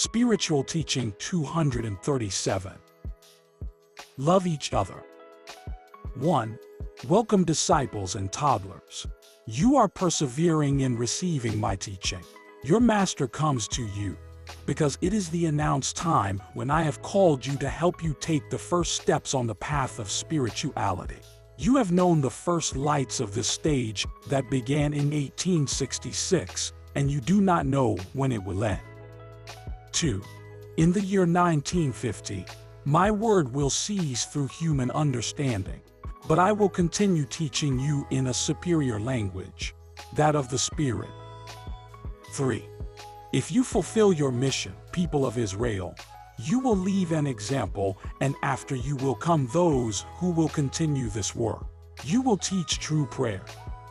Spiritual Teaching 237. Love each other. 1. Welcome disciples and toddlers. You are persevering in receiving my teaching. Your master comes to you, because it is the announced time when I have called you to help you take the first steps on the path of spirituality. You have known the first lights of this stage that began in 1866, and you do not know when it will end. 2. In the year 1950, my word will cease through human understanding, but I will continue teaching you in a superior language, that of the Spirit. 3. If you fulfill your mission, people of Israel, you will leave an example, and after you will come those who will continue this work. You will teach true prayer.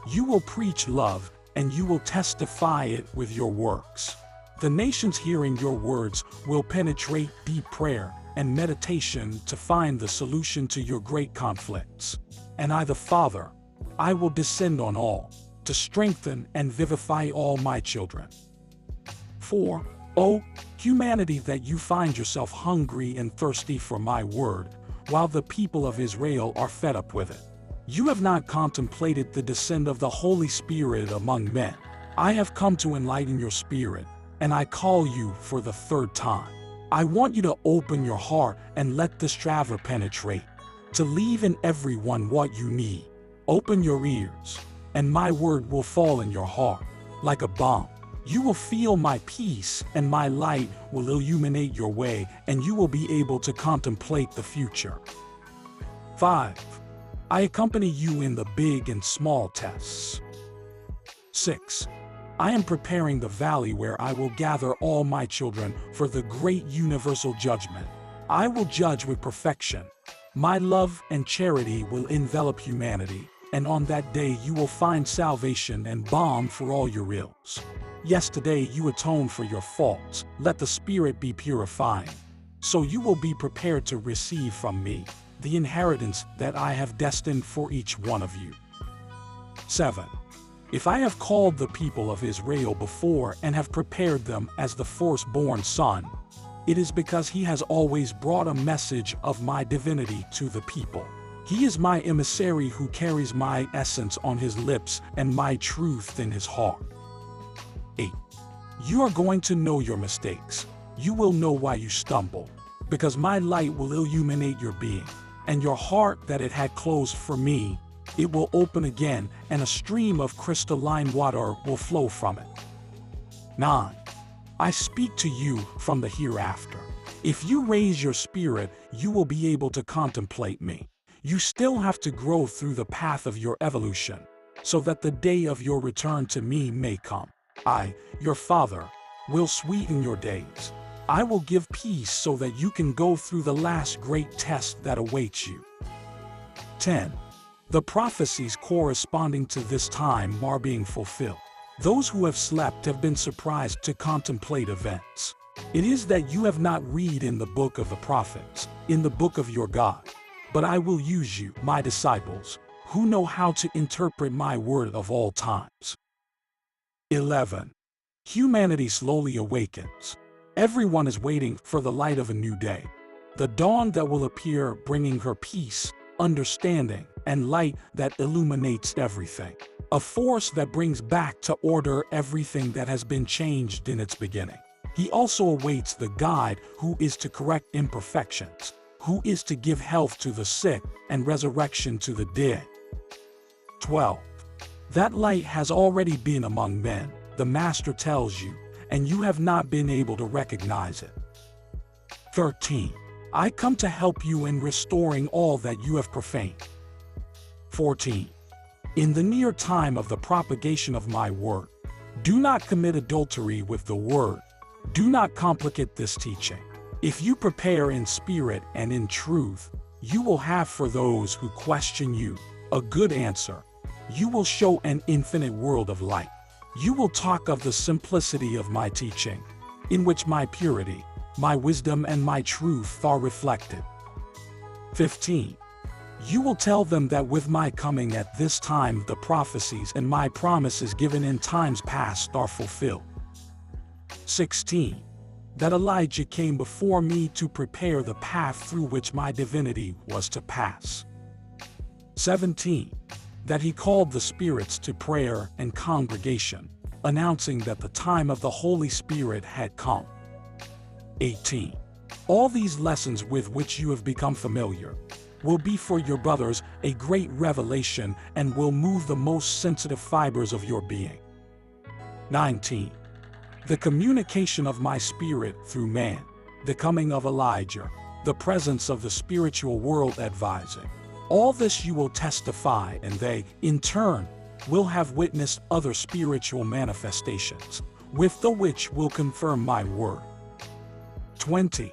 You will preach love, and you will testify it with your works. The nations hearing your words will penetrate deep prayer and meditation to find the solution to your great conflicts. And I, the Father, I will descend on all, to strengthen and vivify all my children. 4. O humanity, that you find yourself hungry and thirsty for my word, while the people of Israel are fed up with it. You have not contemplated the descent of the Holy Spirit among men. I have come to enlighten your spirit, and I call you for the third time. I want you to open your heart and let this traveler penetrate, to leave in everyone what you need. Open your ears, and my word will fall in your heart like a bomb. You will feel my peace, and my light will illuminate your way, and you will be able to contemplate the future. 5. I accompany you in the big and small tests. 6. I am preparing the valley where I will gather all my children for the great universal judgment. I will judge with perfection. My love and charity will envelop humanity, and on that day you will find salvation and balm for all your ills. Yesterday you atoned for your faults. Let the Spirit be purifying, so you will be prepared to receive from me the inheritance that I have destined for each one of you. 7. If I have called the people of Israel before and have prepared them as the firstborn son, it is because he has always brought a message of my divinity to the people. He is my emissary who carries my essence on his lips and my truth in his heart. 8. You are going to know your mistakes. You will know why you stumble, because my light will illuminate your being, and your heart that it had closed for me, it will open again, and a stream of crystalline water will flow from it. 9. I speak to you from the hereafter. If you raise your spirit, you will be able to contemplate me. You still have to grow through the path of your evolution, so that the day of your return to me may come. I, your Father, will sweeten your days. I will give peace so that you can go through the last great test that awaits you. 10. The prophecies corresponding to this time are being fulfilled. Those who have slept have been surprised to contemplate events. It is that you have not read in the book of the prophets, in the book of your God. But I will use you, my disciples, who know how to interpret my word of all times. 11. Humanity slowly awakens. Everyone is waiting for the light of a new day, the dawn that will appear bringing her peace, understanding, and light that illuminates everything. A force that brings back to order everything that has been changed in its beginning. He also awaits the guide who is to correct imperfections, who is to give health to the sick and resurrection to the dead. 12. That light has already been among men, the Master tells you, and you have not been able to recognize it. 13. I come to help you in restoring all that you have profaned. 14. In the near time of the propagation of my word, do not commit adultery with the word. Do not complicate this teaching. If you prepare in spirit and in truth, you will have for those who question you a good answer. You will show an infinite world of light. You will talk of the simplicity of my teaching, in which my purity, my wisdom, and my truth are reflected. 15. You will tell them that with my coming at this time the prophecies and my promises given in times past are fulfilled. 16. that Elijah came before me to prepare the path through which my divinity was to pass. 17. That he called the spirits to prayer and congregation, announcing that the time of the Holy Spirit had come. 18. All these lessons with which you have become familiar will be for your brothers a great revelation and will move the most sensitive fibers of your being. 19. The communication of my spirit through man, the coming of Elijah, the presence of the spiritual world advising. All this you will testify, and they, in turn, will have witnessed other spiritual manifestations, with the which will confirm my word. 20.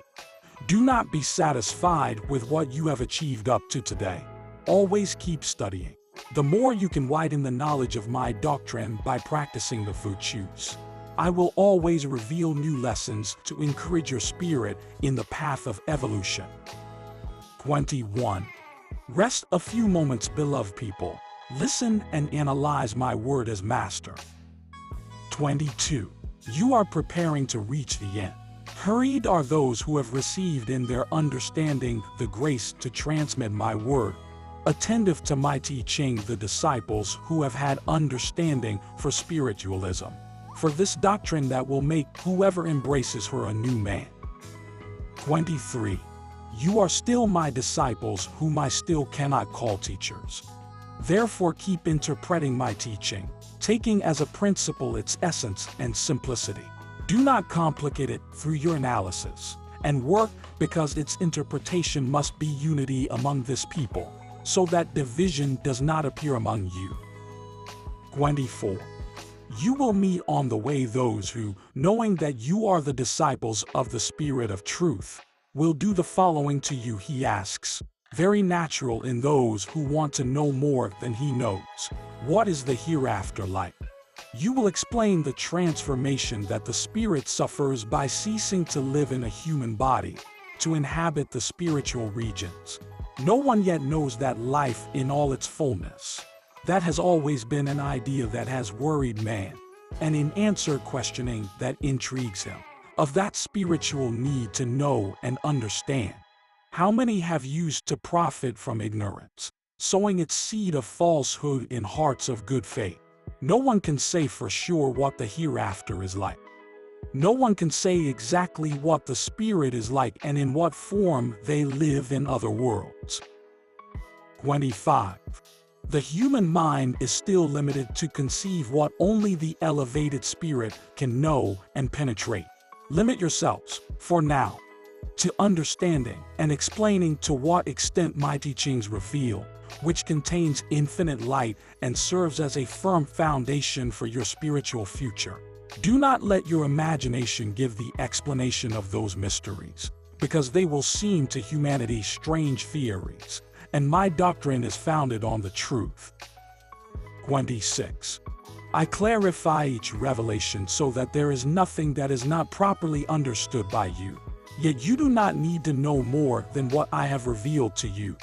Do not be satisfied with what you have achieved up to today. Always keep studying. The more you can widen the knowledge of my doctrine by practicing the virtues, I will always reveal new lessons to encourage your spirit in the path of evolution. 21. Rest a few moments, beloved people. Listen and analyze my word as master. 22. You are preparing to reach the end. Hurried are those who have received in their understanding the grace to transmit my word. Attentive to my teaching, the disciples who have had understanding for spiritualism, for this doctrine that will make whoever embraces her a new man. 23. You are still my disciples whom I still cannot call teachers. Therefore keep interpreting my teaching, taking as a principle its essence and simplicity. Do not complicate it through your analysis, and work because its interpretation must be unity among this people, so that division does not appear among you. 24. You will meet on the way those who, knowing that you are the disciples of the Spirit of truth, will do the following to you, he asks, very natural in those who want to know more than he knows. What is the hereafter like? You will explain the transformation that the spirit suffers by ceasing to live in a human body, to inhabit the spiritual regions. No one yet knows that life in all its fullness. That has always been an idea that has worried man, and in answer questioning that intrigues him, of that spiritual need to know and understand. How many have used to profit from ignorance, sowing its seed of falsehood in hearts of good faith? No one can say for sure what the hereafter is like. No one can say exactly what the spirit is like and in what form they live in other worlds. 25. The human mind is still limited to conceive what only the elevated spirit can know and penetrate. Limit yourselves, for now, to understanding and explaining to what extent my teachings reveal, which contains infinite light and serves as a firm foundation for your spiritual future. Do not let your imagination give the explanation of those mysteries, because they will seem to humanity strange theories, and my doctrine is founded on the truth. 26. I clarify each revelation so that there is nothing that is not properly understood by you. Yet you do not need to know more than what I have revealed to you.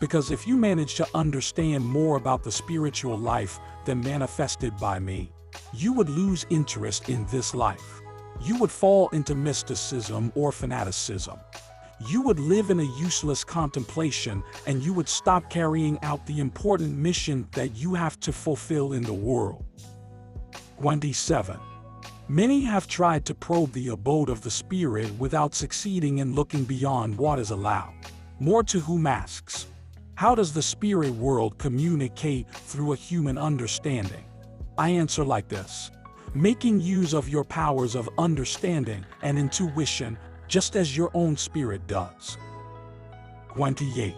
Because if you manage to understand more about the spiritual life than manifested by me, you would lose interest in this life. You would fall into mysticism or fanaticism. You would live in a useless contemplation, and you would stop carrying out the important mission that you have to fulfill in the world. 27. Many have tried to probe the abode of the Spirit without succeeding in looking beyond what is allowed. More to whom asks, how does the spirit world communicate through a human understanding? I answer like this: making use of your powers of understanding and intuition, just as your own spirit does. 28.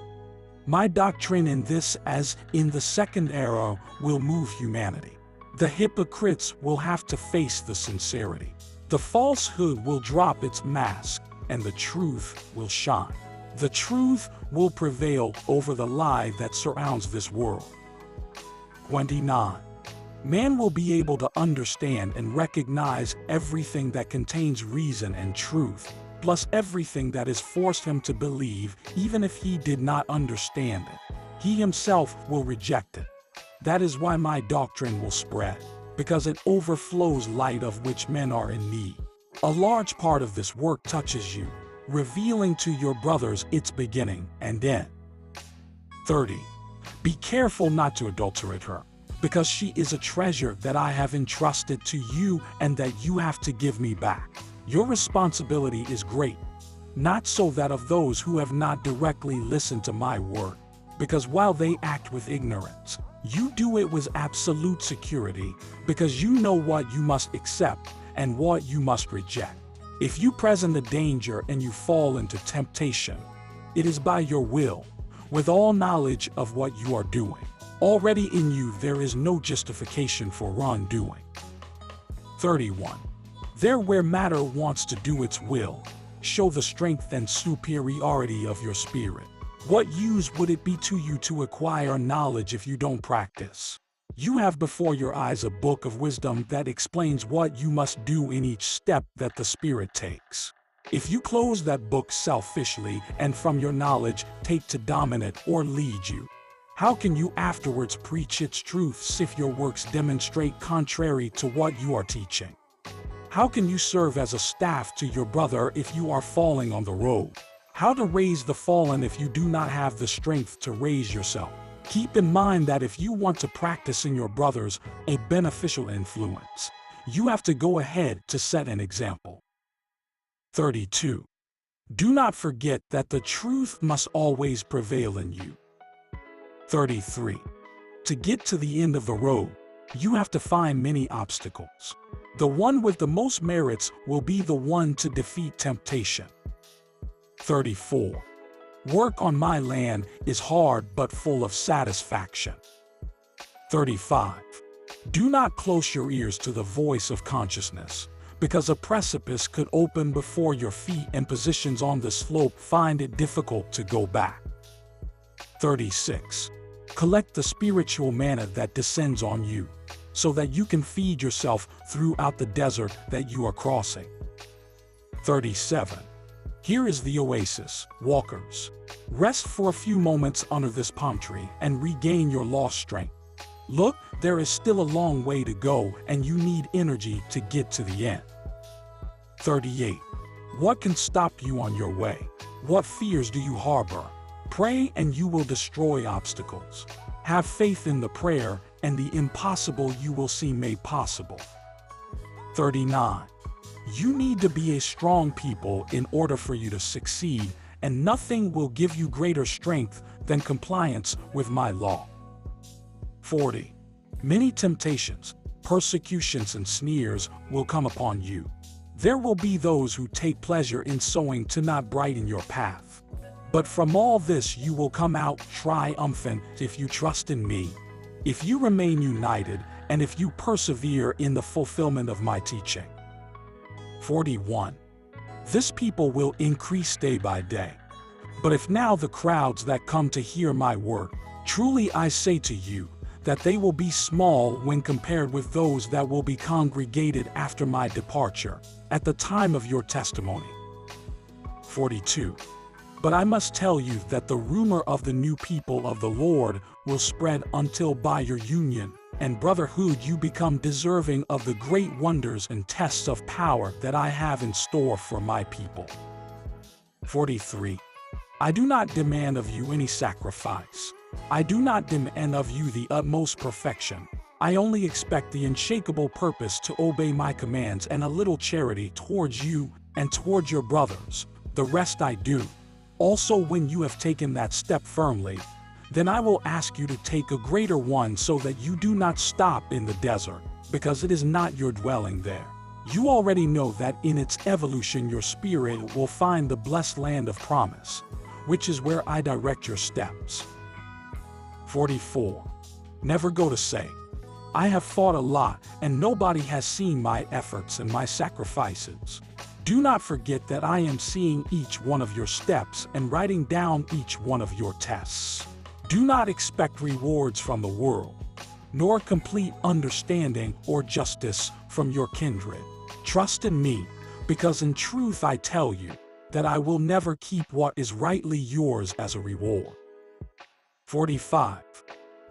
My doctrine in this, as in the second era, will move humanity. The hypocrites will have to face the sincerity. The falsehood will drop its mask, and the truth will shine. The truth will prevail over the lie that surrounds this world. 29. Man will be able to understand and recognize everything that contains reason and truth, plus everything that has forced him to believe, even if he did not understand it. He himself will reject it. That is why my doctrine will spread, because it overflows light of which men are in need. A large part of this work touches you, revealing to your brothers its beginning and end. 30. Be careful not to adulterate her, because she is a treasure that I have entrusted to you and that you have to give me back. Your responsibility is great, not so that of those who have not directly listened to my word, because while they act with ignorance, you do it with absolute security, because you know what you must accept and what you must reject. If you present the danger and you fall into temptation, it is by your will, with all knowledge of what you are doing. Already in you there is no justification for wrongdoing. 31. There where matter wants to do its will, show the strength and superiority of your spirit. What use would it be to you to acquire knowledge if you don't practice? You have before your eyes a book of wisdom that explains what you must do in each step that the Spirit takes. If you close that book selfishly and from your knowledge take to dominate or lead you, how can you afterwards preach its truths if your works demonstrate contrary to what you are teaching? How can you serve as a staff to your brother if you are falling on the road? How to raise the fallen if you do not have the strength to raise yourself? Keep in mind that if you want to practice in your brothers a beneficial influence, you have to go ahead to set an example. 32. Do not forget that the truth must always prevail in you. 33. To get to the end of the road, you have to find many obstacles. The one with the most merits will be the one to defeat temptation. 34. Work on my land is hard but full of satisfaction. 35. Do not close your ears to the voice of consciousness, because a precipice could open before your feet and positions on the slope find it difficult to go back. 36. Collect the spiritual manna that descends on you, so that you can feed yourself throughout the desert that you are crossing. 37. Here is the oasis, walkers. Rest for a few moments under this palm tree and regain your lost strength. Look, there is still a long way to go and you need energy to get to the end. 38. What can stop you on your way? What fears do you harbor? Pray and you will destroy obstacles. Have faith in the prayer and the impossible you will see made possible. 39. You need to be a strong people in order for you to succeed, and nothing will give you greater strength than compliance with my law. 40. Many temptations, persecutions, and sneers will come upon you. There will be those who take pleasure in sowing to not brighten your path. But from all this you will come out triumphant if you trust in me, if you remain united, and if you persevere in the fulfillment of my teaching. 41. This people will increase day by day. But if now the crowds that come to hear my word, truly I say to you, that they will be small when compared with those that will be congregated after my departure, at the time of your testimony. 42. But I must tell you that the rumor of the new people of the Lord will spread until by your union and brotherhood you become deserving of the great wonders and tests of power that I have in store for my people. 43. I do not demand of you any sacrifice. I do not demand of you the utmost perfection. I only expect the unshakable purpose to obey my commands and a little charity towards you and towards your brothers. The rest I do. Also, when you have taken that step firmly, then I will ask you to take a greater one so that you do not stop in the desert, because it is not your dwelling there. You already know that in its evolution your spirit will find the blessed land of promise, which is where I direct your steps. 44. Never go to say, I have fought a lot and nobody has seen my efforts and my sacrifices. Do not forget that I am seeing each one of your steps and writing down each one of your tests. Do not expect rewards from the world, nor complete understanding or justice from your kindred. Trust in me, because in truth I tell you that I will never keep what is rightly yours as a reward. 45.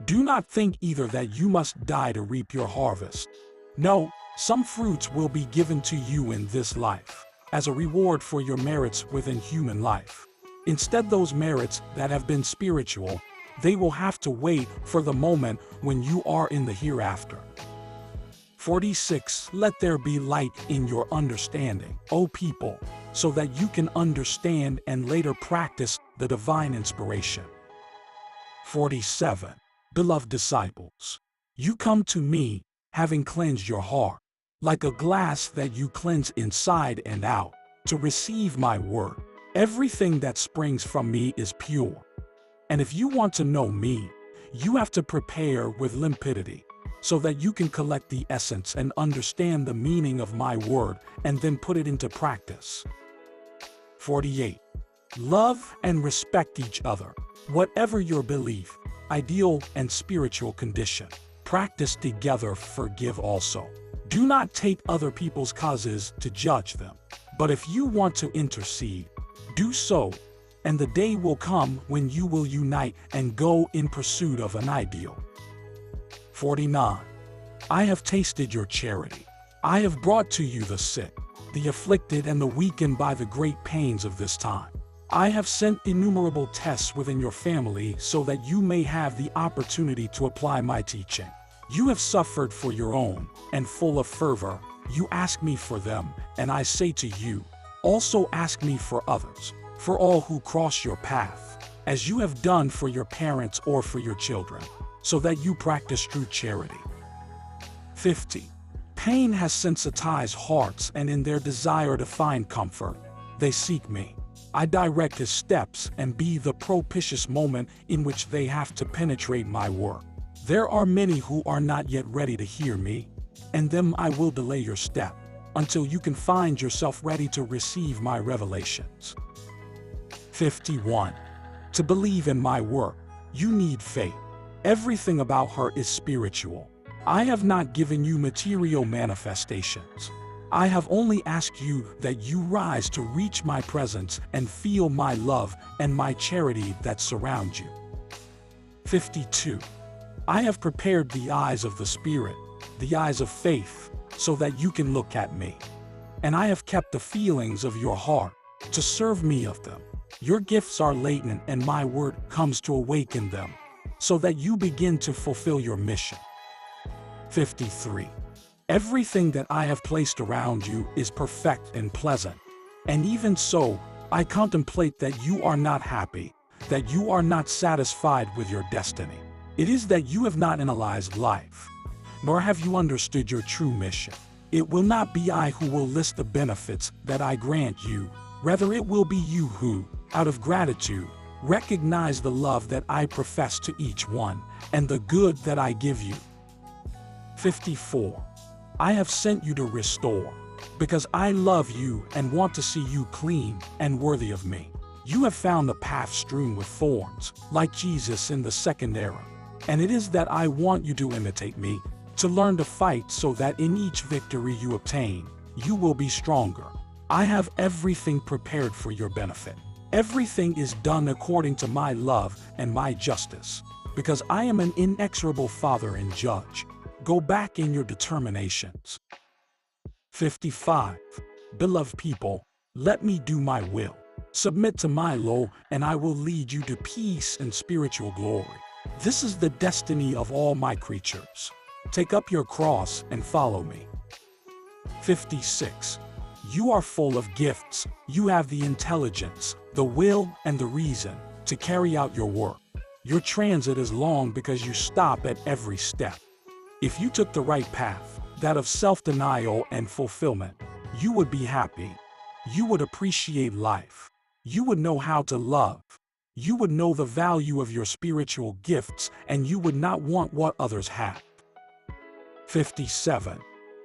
Do not think either that you must die to reap your harvest. No, Some fruits will be given to you in this life, as a reward for your merits within human life. Instead, those merits that have been spiritual, they will have to wait for the moment when you are in the hereafter. 46. Let there be light in your understanding, O people, so that you can understand and later practice the divine inspiration. 47. Beloved disciples, you come to me, having cleansed your heart, like a glass that you cleanse inside and out, to receive my word. Everything that springs from me is pure. And if you want to know me, you have to prepare with limpidity, so that you can collect the essence and understand the meaning of my word and then put it into practice. 48. Love and respect each other. Whatever your belief, ideal, and spiritual condition, practice together, forgive also. Do not take other people's causes to judge them, but if you want to intercede, do so, and the day will come when you will unite and go in pursuit of an ideal. 49. I have tasted your charity. I have brought to you the sick, the afflicted, and the weakened by the great pains of this time. I have sent innumerable tests within your family so that you may have the opportunity to apply my teaching. You have suffered for your own, and full of fervor, you ask me for them, and I say to you, also ask me for others, for all who cross your path, as you have done for your parents or for your children, so that you practice true charity. 50. Pain has sensitized hearts, and in their desire to find comfort, they seek me. I direct his steps and be the propitious moment in which they have to penetrate my work. There are many who are not yet ready to hear me, and them I will delay your step, until you can find yourself ready to receive my revelations. 51. To believe in my work, you need faith. Everything about her is spiritual. I have not given you material manifestations. I have only asked you that you rise to reach my presence and feel my love and my charity that surround you. 52. I have prepared the eyes of the Spirit, the eyes of faith, so that you can look at me. And I have kept the feelings of your heart to serve me of them. Your gifts are latent, and my word comes to awaken them, so that you begin to fulfill your mission. 53. Everything that I have placed around you is perfect and pleasant. And even so, I contemplate that you are not happy, that you are not satisfied with your destiny. It is that you have not analyzed life, nor have you understood your true mission. It will not be I who will list the benefits that I grant you. Rather, it will be you who, out of gratitude, recognize the love that I profess to each one, and the good that I give you. 54. I have sent you to restore, because I love you and want to see you clean and worthy of me. You have found the path strewn with thorns, like Jesus in the second era. And it is that I want you to imitate me, to learn to fight so that in each victory you obtain, you will be stronger. I have everything prepared for your benefit. Everything is done according to my love and my justice, because I am an inexorable Father and Judge. Go back in your determinations. 55. Beloved people, let me do my will. Submit to my law, and I will lead you to peace and spiritual glory. This is the destiny of all my creatures. Take up your cross and follow me. 56. You are full of gifts. You have the intelligence, the will, and the reason to carry out your work. Your transit is long because you stop at every step. If you took the right path, that of self-denial and fulfillment, you would be happy. You would appreciate life. You would know how to love. You would know the value of your spiritual gifts, and you would not want what others have. 57.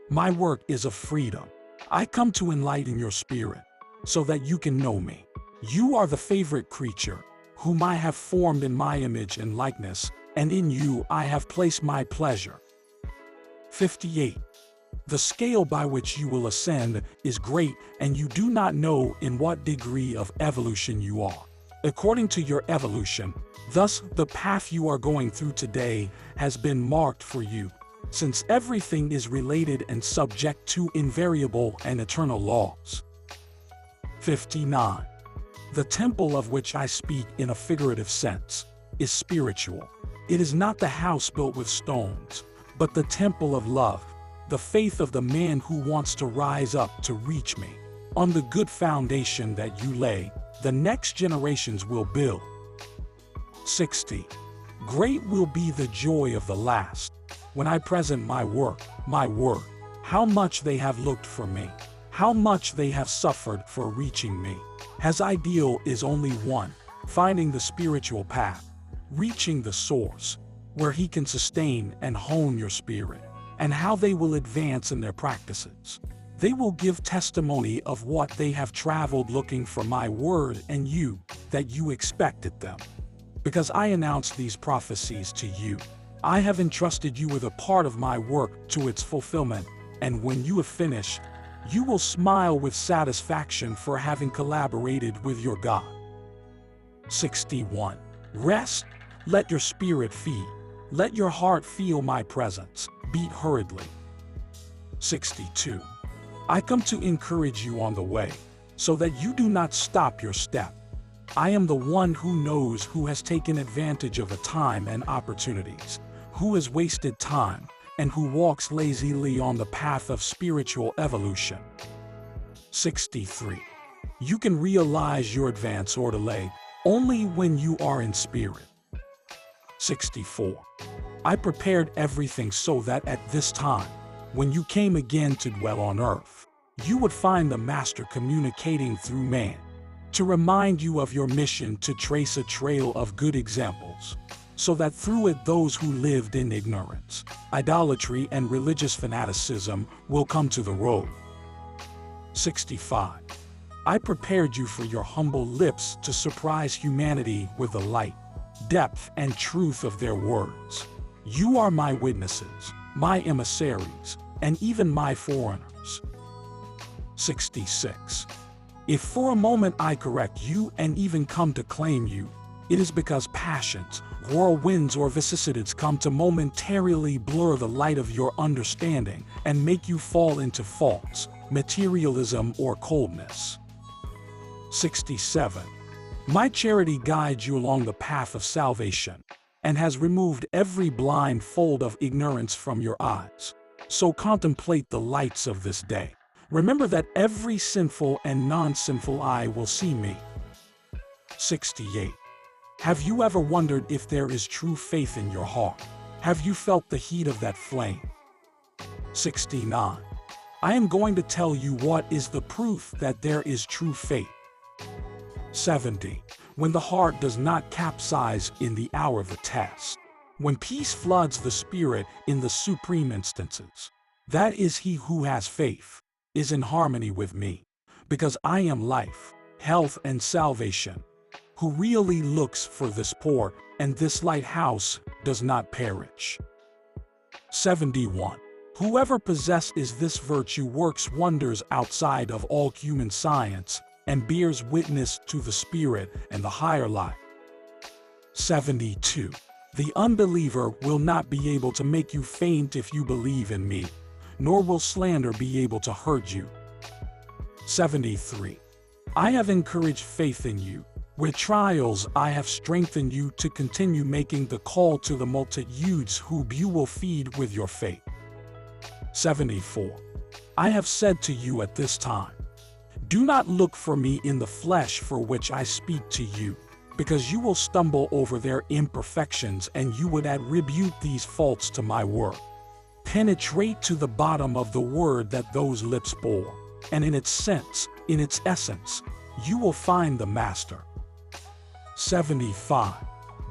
My work is of freedom. I come to enlighten your spirit, so that you can know me. You are the favorite creature, whom I have formed in my image and likeness, and in you I have placed my pleasure. 58. The scale by which you will ascend is great, and you do not know in what degree of evolution you are. According to your evolution, thus the path you are going through today has been marked for you. since everything is related and subject to invariable and eternal laws. 59. The temple of which I speak in a figurative sense is spiritual. It is not the house built with stones, but the temple of love, the faith of the man who wants to rise up to reach me. On the good foundation that you lay, the next generations will build. 60. Great will be the joy of the last, when I present my word, how much they have looked for me, how much they have suffered for reaching me. His ideal is only one, finding the spiritual path, reaching the source, where he can sustain and hone your spirit, and how they will advance in their practices. They will give testimony of what they have traveled looking for my word and you, that you expected them. Because I announced these prophecies to you, I have entrusted you with a part of my work to its fulfillment, and when you have finished, you will smile with satisfaction for having collaborated with your God. 61. Rest, let your spirit feed, let your heart feel my presence, beat hurriedly. 62. I come to encourage you on the way, so that you do not stop your step. I am the one who knows who has taken advantage of a time and opportunities, who has wasted time, and who walks lazily on the path of spiritual evolution. 63. You can realize your advance or delay only when you are in spirit. 64. I prepared everything so that at this time, when you came again to dwell on earth, you would find the Master communicating through man, to remind you of your mission to trace a trail of good examples, so that through it those who lived in ignorance, idolatry, and religious fanaticism will come to the road. 65. I prepared you for your humble lips to surprise humanity with the light, depth, and truth of their words. You are my witnesses, my emissaries, and even my foreigners. 66. If for a moment I correct you and even come to claim you, it is because passions, whirlwinds, or vicissitudes come to momentarily blur the light of your understanding and make you fall into faults, materialism, or coldness. 67. My charity guides you along the path of salvation and has removed every blind fold of ignorance from your eyes. So contemplate the lights of this day. Remember that every sinful and non-sinful eye will see me. 68. Have you ever wondered if there is true faith in your heart? Have you felt the heat of that flame? 69. I am going to tell you what is the proof that there is true faith. 70. When the heart does not capsize in the hour of the test, when peace floods the spirit in the supreme instances, that is he who has faith, is in harmony with me, because I am life, health, and salvation, who really looks for this poor, and this lighthouse does not perish. 71. Whoever possesses this virtue works wonders outside of all human science and bears witness to the spirit and the higher life. 72. The unbeliever will not be able to make you faint if you believe in me, nor will slander be able to hurt you. 73. I have encouraged faith in you. With trials I have strengthened you to continue making the call to the multitudes whom you will feed with your faith. 74. I have said to you at this time, do not look for me in the flesh for which I speak to you, because you will stumble over their imperfections and you would attribute these faults to my word. Penetrate to the bottom of the word that those lips bore, and in its sense, in its essence, you will find the Master. 75.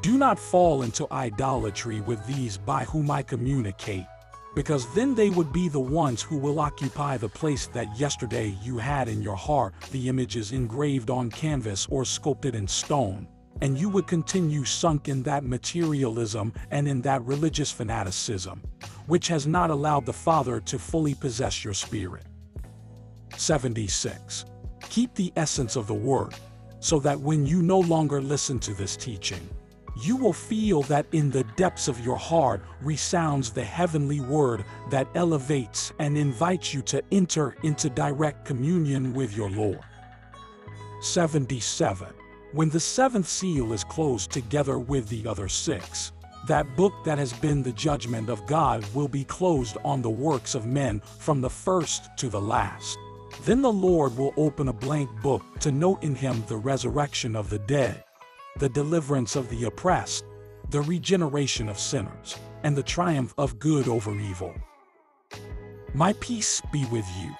Do not fall into idolatry with these by whom I communicate, because then they would be the ones who will occupy the place that yesterday you had in your heart, the images engraved on canvas or sculpted in stone, and you would continue sunk in that materialism and in that religious fanaticism, which has not allowed the Father to fully possess your spirit. 76. Keep the essence of the word, so that when you no longer listen to this teaching, You will feel that in the depths of your heart resounds the heavenly word that elevates and invites you to enter into direct communion with your Lord. 77. When the seventh seal is closed together with the other six, that book that has been the judgment of God will be closed on the works of men from the first to the last. Then the Lord will open a blank book to note in him the resurrection of the dead, the deliverance of the oppressed, the regeneration of sinners, and the triumph of good over evil. My peace be with you.